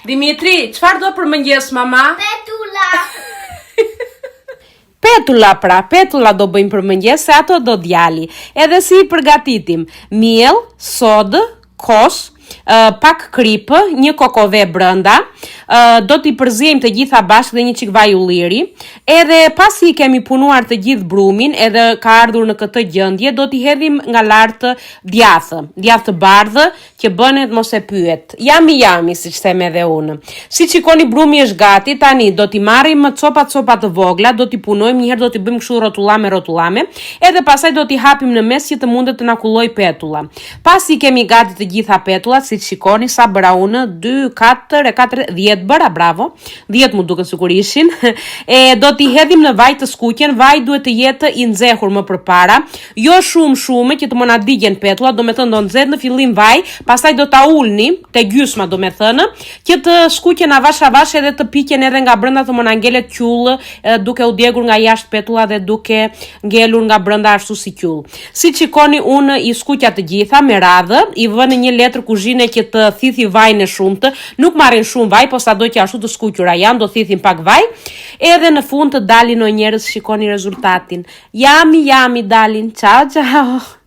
Dimitri, çfarë do për mëngjes, mama? Petula. Petula pra, petula do bëjmë për mëngjes, se ato do djali. Edhe si i përgatitim, miell, sodë, kosh, pak kripë, një kokove brënda, do t'i përziejmë të gjitha bashkë dhe një çik vaj ulliri, edhe pasi i kemi punuar të gjithë brumin, edhe ka ardhur në këtë gjendje, do t'i hedhim nga lartë djathë të bardhë, që bënet mos e pyet. Jami, siç them edhe unë. Si shikoni, brumi është gati, tani do t'i marrim copa të vogla, do t'i punojmë një herë, do t'i bëjmë kështu rrotullame, edhe pastaj do t'i hapim në mes që të mundet të na kulloj petula. Pasi kemi gati të gjitha petullat, si shikoni sa bëra unë, 2, 4, 10 bëra, bravo, 10 mu duken sikur ishin, e do t'i hedhim në vaj të skuqen, vaj duhet të jetë i nxehur më përpara, jo shumë që të mos na digjen petullat, do me thënë do nxehet në fillim vaj, pastaj do ta ulni te gjysma, do me thënë, që të skuqen avash edhe të piqen edhe nga brenda, të mos na ngelet qull, duke u djegur nga jashtë petulla dhe duke ngelur nga brenda ashtu si qull. Si shikoni, unë i skuqja të gjitha me radhë, i vë në një letër kuzhine që të thithi vajin e shumtë, nuk marrin shumë vaj, po sado që ashtu të skuqura janë, do thithim pak vaj, edhe në fund të dalin o njerëz, shikoni rezultatin. Jami dalin. Ciao.